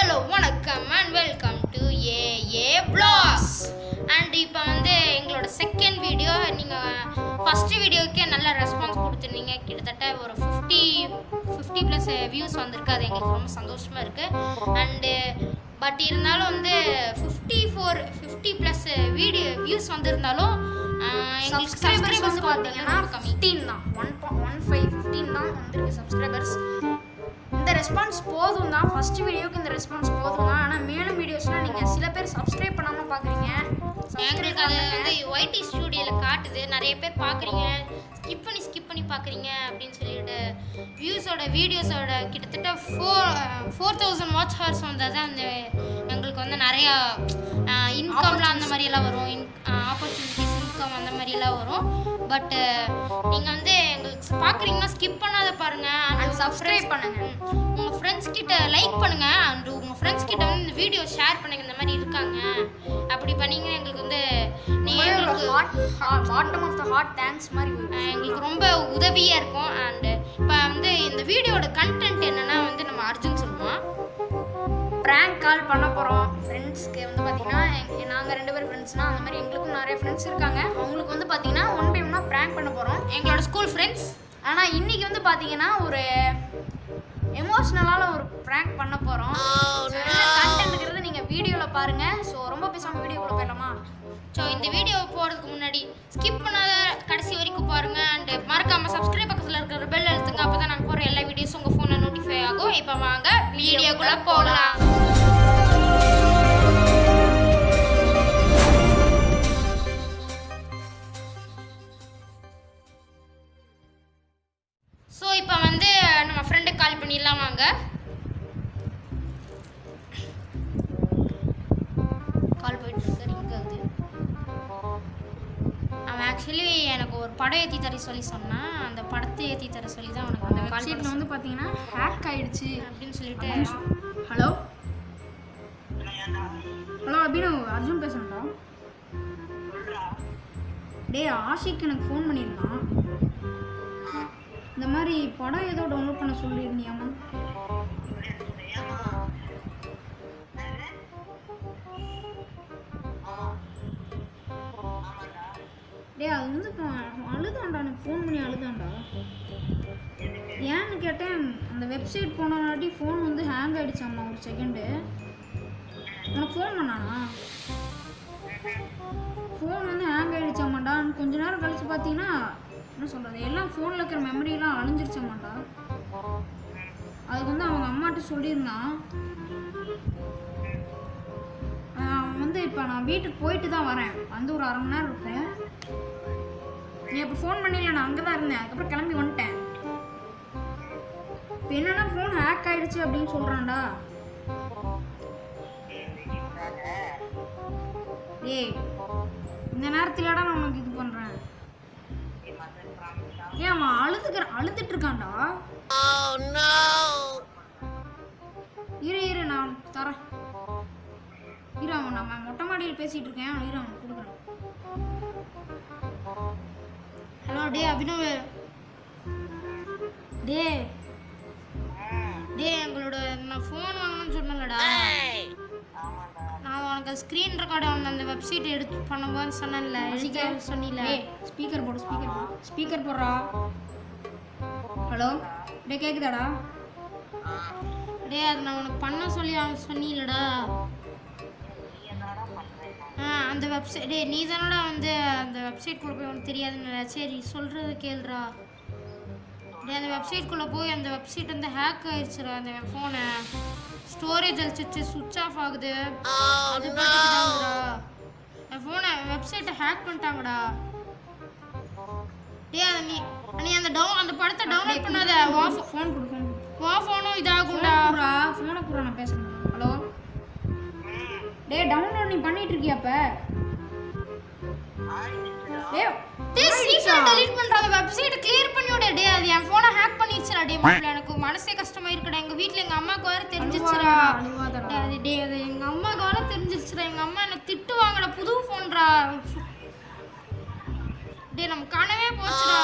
Hello வணக்கம் and welcome to AA vlogs. And இப்போ வந்து எங்களோட செகண்ட் வீடியோ, நீங்கள் ஃபஸ்ட்டு வீடியோக்கே நல்ல ரெஸ்பான்ஸ் கொடுத்துருந்தீங்க. கிட்டத்தட்ட ஒரு 50 ப்ளஸ் வியூஸ் வந்திருக்கு. அது எங்களுக்கு ரொம்ப சந்தோஷமாக இருக்குது. அண்டு பட் இருந்தாலும் வந்து 50 ப்ளஸ் வியூஸ் வந்திருந்தாலும் எங்களுக்கு சப்ஸ்கிரைபர்ஸ் பார்த்தீங்கன்னா 15 தான், 15 தான் வந்திருக்கு சப்ஸ்கிரைபர்ஸ். இந்த ரெஸ்பான்ஸ் போதும் தான், ஃபஸ்ட் வீடியோக்கு இந்த ரெஸ்பான்ஸ் போதும் தான். ஆனால் மேலும் வீடியோஸ்லாம் நீங்கள் சில பேர் சப்ஸ்கிரைப் பண்ணாமல் பார்க்குறீங்க. எங்களுக்கு அது வந்து ஒய்டி ஸ்டூடியோவில் காட்டுது, நிறைய பேர் பார்க்குறீங்க, ஸ்கிப் பண்ணி பார்க்குறீங்க அப்படின்னு சொல்லிட்டு வீடியோஸோட கிட்டத்தட்ட 4000 வாட்ச் ஹவர்ஸ் வந்தால் தான் அந்த எங்களுக்கு வந்து நிறையா இன்கம்லாம் அந்த மாதிரியெல்லாம் வரும், ஆப்பர்ச்சுனிட்டிஸ் இன்கம் அந்த மாதிரியெல்லாம் வரும். பட் நீங்கள் வந்து எங்களுக்கு பார்க்குறீங்கன்னா ஸ்கிப் பண்ணாத பாருங்கள் அண்ட் சப்ஸ்கிரைப் பண்ணுங்கள். உங்கள் ஃப்ரெண்ட்ஸ் கிட்ட லைக் பண்ணுங்கள் அண்ட் உங்கள் ஃப்ரெண்ட்ஸ் கிட்ட வந்து இந்த வீடியோ ஷேர் பண்ணுங்கள். இந்த மாதிரி இருக்காங்க அப்படி பண்ணிங்கன்னா எங்களுக்கு வந்து bottom of the heart thanks மாதிரி எங்களுக்கு ரொம்ப உதவியாக இருக்கும். அண்டு இப்போ வந்து இந்த வீடியோட கண்டென்ட் என்னென்னா வந்து நம்ம அர்ஜுன் சொல்லுவோம், ப்ராங்க் கால் பண்ண போகிறோம். ஃப்ரெண்ட்ஸ்க்கு வந்து பார்த்தீங்கன்னா நாங்கள் 2 பேர் ஃப்ரெண்ட்ஸ்னால் அந்த மாதிரி எங்களுக்கும் நிறைய ஃப்ரெண்ட்ஸ் இருக்காங்க. அவங்களுக்கு வந்து பார்த்தீங்கன்னா 1 by 1 ப்ராங்க் பண்ண போகிறோம், எங்களோட ஸ்கூல் ஃப்ரெண்ட்ஸ். ஆனால் இன்றைக்கி வந்து பார்த்தீங்கன்னா ஒரு எமோஷ்னலான ஒரு ப்ராங்க் பண்ண போகிறோம். கண்டென்ட்ங்கிறது நீங்கள் வீடியோவில் பாருங்கள். ஸோ ரொம்ப பேசாமல் வீடியோக்குள்ளே போயிடலாமா? ஸோ இந்த வீடியோ போகிறதுக்கு முன்னாடி ஸ்கிப் பண்ணாத கடைசி வரைக்கும் பாருங்கள். அண்டு மறக்காமல் சப்ஸ்கிரைப் பக்கத்தில் இருக்கிற பெல் அழுத்துங்க. அப்போ தான் நாங்கள் போகிற எல்லா வீடியோஸும் உங்கள் ஃபோனில் நோட்டிஃபை ஆகும். இப்போ வாங்க வீடியோக்குள்ளே போகலாம். ஸோ இப்போ வந்து நம்ம ஃப்ரெண்டுக்கு கால் பண்ணிடலாம் வாங்க. கால் போயிட்டு இருக்காரு. இங்கே வந்து அவன் ஆக்சுவலி எனக்கு ஒரு படம் ஏற்றி தர சொல்லி சொன்னான். அந்த படத்தை ஏற்றி தர சொல்லி தான் அவனுக்கு அந்த வெப்சைட்டில் வந்து பார்த்தீங்கன்னா ஹேக் ஆகிடுச்சு அப்படின்னு சொல்லிட்டு. ஹலோ அபினவ், அர்ஜுன் பேசுகிறேன்டா. ஆஷிக் எனக்கு ஃபோன் பண்ணியிருந்தான். இந்த மாதிரி படம் ஏதோ டவுன்லோட் பண்ண சொல்லியிருந்தியாமா? அது வந்து அழுதாண்டா, எனக்கு ஃபோன் பண்ணி அழுதாண்டா. ஏன்னு கேட்டேன், அந்த வெப்சைட் போனவாட்டி ஃபோன் வந்து ஹேங் ஆகிடுச்சாம்மா. ஒரு செகண்டு உனக்கு ஃபோன் பண்ணானா? ஃபோன் வந்து ஹேங் ஆகிடுச்சாமாண்டா. கொஞ்ச நேரம் கழிச்சு பார்த்தீங்கன்னா என்ன சொல்கிறது, எல்லாம் ஃபோனில் இருக்கிற மெமரியெல்லாம் அழிஞ்சிருச்சாமாண்டா. அதுக்கு வந்து அவங்க அம்மாட்ட சொல்லியிருந்தான். அவன் வந்து இப்போ நான் வீட்டுக்கு போயிட்டு தான் வரேன், வந்து ஒரு 1/2 மணி நேரம் இருக்கேன். நீ அப்போ ஃபோன் பண்ணிடல, நான் அங்கே தான் இருந்தேன். அதுக்கப்புறம் கிளம்பி வந்துட்டேன். இப்போ என்னன்னா ஃபோன் ஹேக் ஆகிடுச்சு அப்படின்னு சொல்கிறான்டா. இந்த நேரத்துலடா நான் உனக்கு இது பண்ணுறேன். அவன் அழுதுட்டு இருக்கான்டா. இரு நான் தரேன். அவன் நம்ம மொட்டை மாடியில் பேசிட்டு இருக்கேன். அவன் கொடுக்குறேன். ஹலோ அபினவ். எங்களோட நான் ஃபோன் வாங்கணும்னு சொன்னலடா. நான் உனக்கு ஸ்க்ரீன் ரெக்கார்டு அந்த வெப்சைட் எடுத்து பண்ணும்போது சொன்னேன்ல, சொன்னில. ஸ்பீக்கர் போடுறா. ஹலோ கேட்குதாடா? அது நான் உனக்கு பண்ண சொல்லி சொன்னீங்களடா. அந்த வெப்சைட் நீ தானடா வந்து அந்த வெப்சைட்குள்ளே போய் உனக்கு தெரியாதுன்னு. சரி சொல்கிறது கேளுடா. அந்த வெப்சைட்குள்ளே போய் அந்த வெப்சைட் வந்து ஹேக் ஆயிடுச்சுடா. அந்த ஃபோனை ஸ்டோரேஜ் அழிச்சிச்சு, சுவிட்ச் ஆஃப் ஆகுது. அது பார்த்துக்கிட்டாங்கடா. என் ஃபோனை வெப்சைட்டை ஹேக் பண்ணிட்டாங்கடா. நீ அந்த படத்தை டவுன்லோட் பண்ணாத. ஃபோன் கொடு. ஃபோனும் இதாகும்டா. ஃபோனை கூட நான் பேசுகிறேன். ஹலோ டவுன்லோட் நீ பண்ணிட்டு இருக்கியா? சீக்கிரம் டெலீட் பண்ற அந்த வெப்சைட் கிளியர் பண்ணி விடு. அது என் ஃபோனை ஹேக் பண்ணிடுச்சுடா. எனக்கு மனசே கஷ்டமா இருக்குடா. எங்க வீட்ல எங்க அம்மாக்கு வேற தெரிஞ்சிருச்சுடா. அது எங்க அம்மாக்கு வேற தெரிஞ்சிருச்சுடா. எங்க அம்மா என்ன திட்டுவாங்கடா. புது ஃபோன்டா. நம்ம காணவே போச்சுடா.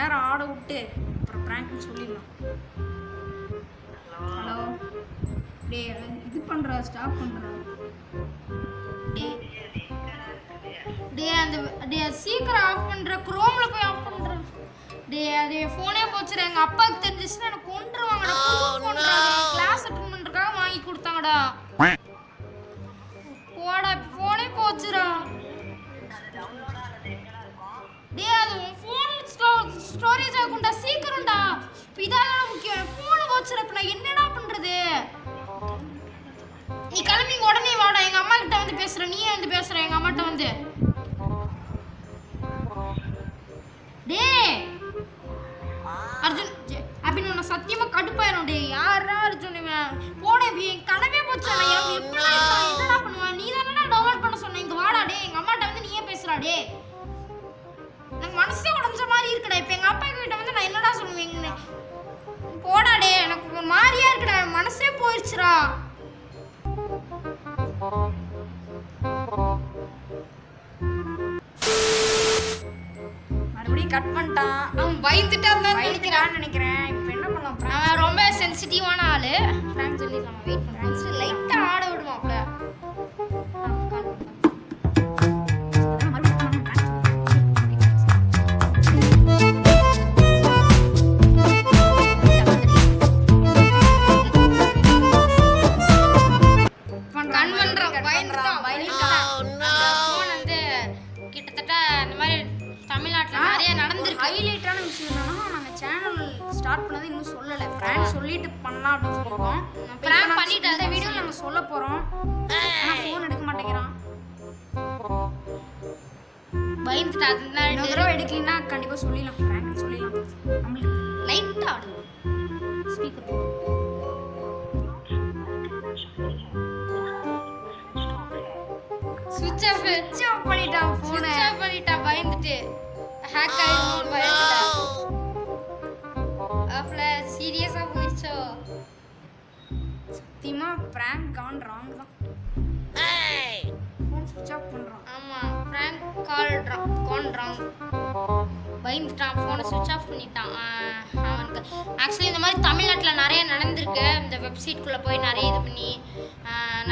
நேரம் ஆட விட்டு அப்புறம் ப்ராங்க்னு சொல்லிடலாம். ஹலோ டே இது பண்ணுறா ஸ்டாப் பண்ணுறா டே அந்த டே சீக்கிரம் ஆஃப் பண்ணுற குரோம்ல போய் ஆஃப் பண்ணுற டே அது ஃபோனே போச்சுடா எங்கள் அப்பாவுக்கு தெரிஞ்சிச்சுன்னா எனக்கு கொண்டுருவாங்கடா கிளாஸ் அட்டன் பண்ணுறதுக்காக வாங்கி கொடுத்தாங்கடா போடா ஃபோனே போச்சுடா டே அது உன் ஃபோன் ஸ்டோரேஜ் ஆகும்டா சீக்கிரம்டா இப்போ இதான் முக்கியம் ஃபோனு போச்சுடா இப்போ நான் என்னடா பண்ணுறது நீ கிளம்பி உடனே வாடா எங்கள் அம்மா கிட்ட வந்து பேசுகிறேன் நீயே வந்து பேசுகிற எங்கள் அம்மாட்ட வந்து டே அர்ஜுன் அப்படின்னு நான் சத்தியமா கடுப்பாயிரும் டே யாரா அர்ஜுன் இவன் போட என் கனவே போச்சு எனக்கு என்னடா பண்ணுவேன் நீ தானடா டவுன்லோட் பண்ண சொன்ன இங்க வாடா டே எங்க அம்மாட்ட வந்து நீயே பேசுறா டே எனக்கு மனசே உடைஞ்ச மாதிரி இருக்குடா இப்போ எங்க அப்பா கிட்ட வந்து நான் என்னடா சொல்லுவேங்க போடா டே எனக்கு ஒரு மாதிரியா இருக்குடா மனசே போயிடுச்சுடா மறுபடியும் கட் பண்ணிட்டான். அவன் பயந்துட்டான் நினைக்கிறேன். இப்போ என்ன பண்ணலாம்? அவன் ரொம்ப சென்சிட்டிவான ஆளு ஃப்ராங்க் சொல்லிடலாம் வெயிட் பண்ணுறேன் லைட்டா ஆட விடுவாப்ல கிட்டத்தட்ட இந்த மாதிரி தமிழ்நாட்டில் நிறைய நடந்திருக்கு. ஹைலைட்டான விஷயம் என்னன்னா நாங்கள் சேனல் ஸ்டார்ட் பண்ணது இன்னும் சொல்லலை. ப்ராங்க் சொல்லிட்டு பண்ணலாம் அப்படின்னு சொல்லியிருக்கோம். ப்ராங்க் பண்ணிட்டு அந்த வீடியோ நாங்கள் சொல்ல போகிறோம். ஆனால் ஃபோன் எடுக்க மாட்டேங்கிறான். பயந்துட்டு அதனால இன்னொரு தடவை எடுக்கலைன்னா கண்டிப்பாக சொல்லிடலாம். ப்ராங்க்னு சொல்லிடலாம். நம்மளுக்கு லைட்டாக ஆடும் ஸ்பீக்கர் ஸ்விட்ச் ஆஃப் பண்ணிட்டான் ஃபோனை பயந்துட்டு ஹேக் ஆயிடும் பயந்துட்டான் அப்பல சீரியஸா போயிடுச்சோ சத்தியமா பிராங்க் கான் ராங் தான். ஃபோன் ஸ்விட்ச் ஆஃப் பண்றான். ஆமா பிராங்க் கால் ராங் பயந்துட்டான் ஃபோனை ஸ்விட்ச் ஆஃப் பண்ணிட்டான். அவனுக்கு ஆக்சுவலி இந்த மாதிரி தமிழ்நாட்டில் நிறைய நடந்திருக்கு. இந்த வெப்சைட்குள்ளே போய் நிறைய இது பண்ணி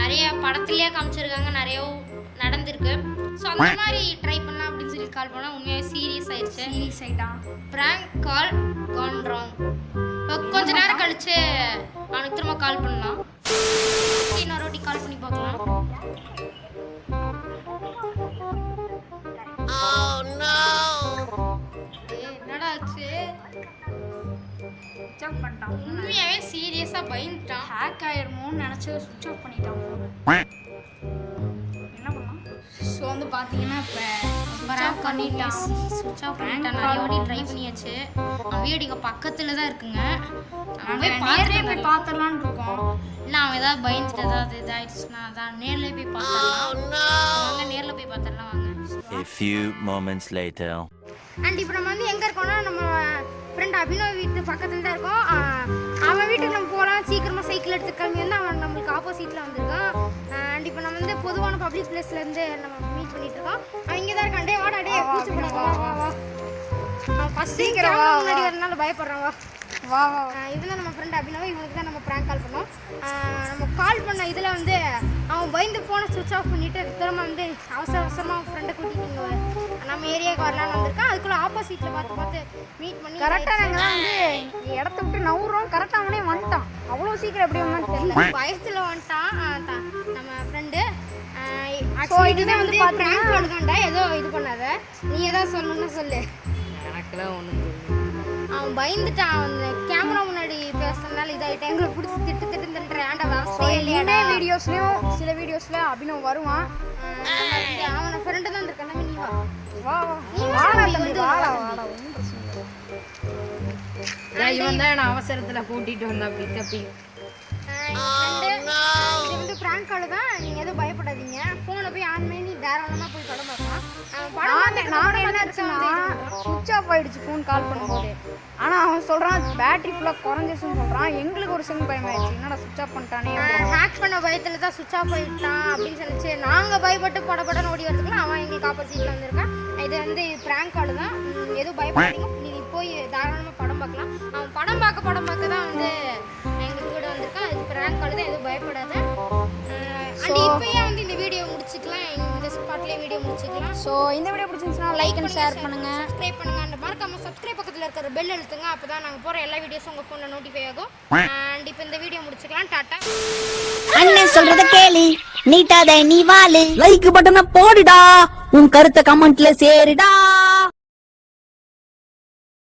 நிறைய படத்துலேயே காமிச்சிருக்காங்க நிறைய நடந்திருக்கு. ஸோ அந்த மாதிரி ட்ரை பண்ணலாம் அப்படின்னு சொல்லி கால் பண்ணால் உண்மையாக சீரியஸ் ஆயிடுச்சு. சீரியஸ் ஆயிட்டான். Prank call gone wrong. கொஞ்ச நேரம் கழிச்சு அவனுக்கு திரும்ப கால் பண்ணலாம். இன்னொரு வாட்டி கால் பண்ணி பார்க்கலாம். என்னடா ஆச்சு? ஸ்விட்ச் ஆஃப் பண்ணிட்டான். உண்மையாவே சீரியஸா பயந்துட்டான். ஹேக் ஆயிருமோன்னு நினைச்சது ஸ்விட்ச் ஆஃப் பண்ணிட்டான். என்ன பண்ணலாம்? ஸோ வந்து பார்த்தீங்கன்னா இப்போ பிராங்க் பண்ணிட்டான். ஸ்விட்ச் ஆஃப் பண்ணிட்டான். நிறைய வாட்டி ட்ரை பண்ணியாச்சு. அவன் வீடு இங்கே பக்கத்தில் தான் இருக்குங்க. நேர்லேயே போய் பார்த்துடலான்னு இருக்கோம். இல்லை அவன் ஏதாவது பயந்துட்டு ஏதாவது இதாகிடுச்சுன்னா அதான் நேர்லேயே போய் பார்த்துடலாம். வாங்க நேரில் போய் பார்த்துடலாம் வாங்க. A few moments later. And இப்போ நம்ம வந்து எங்கே இருக்கோம்னா நம்ம ஃப்ரெண்ட் அபினவ் வீட்டு பக்கத்தில் தான் இருக்கோம். அவன் வீட்டுக்கு நம்ம போகலாம். சீக்கிரமாக சைக்கிள் எடுத்து கிளம்பி வந்து அவன் நம்மளுக்கு ஆப்போசிட்டில் வந்திருக்கான். அண்ட் இப்போ நம்ம வந்து பொதுவான பப்ளிக் பிளேஸ்லேருந்து நம்ம மீட் பண்ணிட்டு இருக்கோம். அவன் இங்கே தான் இருக்கான். டே வாடா டே கூச்சப்பட வா வா வா. அவன் ஃபஸ்ட்டு முன்னாடி வரனால பயப்படுறான் வா வா வா. இதுதான் நம்ம ஃப்ரெண்ட் அபினவ். இவனுக்கு தான் நம்ம ப்ராங்க் கால் பண்ணோம். நம்ம கால் பண்ண இதில் வந்து அவன் பயந்து ஃபோனை ஸ்விட்ச் ஆஃப் பண்ணிவிட்டு திரும்ப வந்து அவசரமாக ஃப்ரெண்டை கூட்டிட்டு நம்ம ஏரியாவுக்கு வரலான்னு வந்திருக்கான். அதுக்குள்ளே ஆப்போசிட்டில் பார்த்து மீட் பண்ணி கரெக்டாக நாங்கள் வந்து இடத்த விட்டு நவுறோம். கரெக்டாக அவனே வந்துட்டான். அவ்வளோ சீக்கிரம் எப்படி வந்தான்னு தெரியல. பயத்தில் வந்துட்டான் நம்ம ஃப்ரெண்டு. இதுதான் வந்து ப்ராங்க் பண்ணுதான்டா. ஏதோ இது பண்ணாத நீ ஏதாவது சொல்லணும்னு சொல்லு. எனக்குலாம் ஒன்றும் தெரியல. அவன் பயந்துட்டான். அவன் கேமரா முன்னாடி பேசுறதுனால இதாகிட்டான். எங்களை பிடிச்சி திட்டுன்ற ஆண்டா வீடியோஸ்லையும் சில வீடியோஸில் அபினவ் வருவான். அவனை ஃப்ரெண்டு தான் இருக்கான். நீ வா வா வா நீ வந்து வாடா வாடா ஒன்றும் பிரச்சனை இல்லை. இவன் தான் நான் அவசரத்தில் கூட்டிகிட்டு வந்தேன். அப்படி தப்பி இது வந்து ப்ராங்க் கால் தான். நீங்கள் எதுவும் பயப்படாதீங்க. ஃபோனை போய் ஆன் பண்ணி தாராளமாக போய் படம் பார்க்கலாம். நான் என்ன இருக்குன்னா சுவிட்ச் ஆஃப் ஆகிடுச்சு ஃபோன் கால் பண்ணும்போது. ஆனால் அவன் சொல்கிறான் பேட்டரி ஃபுல்லாக குறைஞ்சிருச்சுன்னு சொல்கிறான். எங்களுக்கு ஒரு சிங் பயமாயிடுச்சு. என்னடா சுவிட்ச் ஆஃப் பண்ணிட்டானே. ஹேக் பண்ண பயத்தில் தான் சுவிட்ச் ஆஃப் ஆகிட்டான் அப்படின்னு சொல்லிச்சு. நாங்கள் பயப்பட்டு படப்படன்னு ஓடி வரதுக்குள்ள அவன் எங்களுக்கு ஆப்போசிட்டில் வந்திருக்கான். இது வந்து ப்ராங்க் கால் தான். எதுவும் பயப்படாதீங்க. நீங்கள் இப்போ போய் தாராளமாக படம் பார்க்கலாம். அவன் படம் பார்க்க தான் வந்து எங்கள் கூட வந்திருக்கான். அது ப்ராங்க் கால் தான், எதுவும் பயப்படாத. அண்ட் இப்போயே வந்து இந்த வீடியோ முடிச்சுக்கலாம், இந்த ஸ்பாட்லேயே வீடியோ முடிச்சுக்கலாம். ஸோ இந்த வீடியோ பிடிச்சிருந்துச்சுன்னா லைக் அண்ட் ஷேர் பண்ணுங்க, சப்ஸ்கிரைப் பண்ணுங்க. அந்த மறக்காம சப்ஸ்கிரைப் பக்கத்தில் இருக்கிற பெல் அழுத்துங்க. அப்போ தான் நாங்கள் போகிற எல்லா வீடியோஸும் உங்கள் ஃபோனில் நோட்டிஃபை ஆகும். அண்ட் இப்போ இந்த வீடியோ முடிச்சுக்கலாம். டாட்டா. அண்ணன் சொல்றத கேளு, நீட்டாத நீ வாழு, லைக் பட்டனை போடுடா, உன் கருத்தை கமெண்ட்ல சேருடா.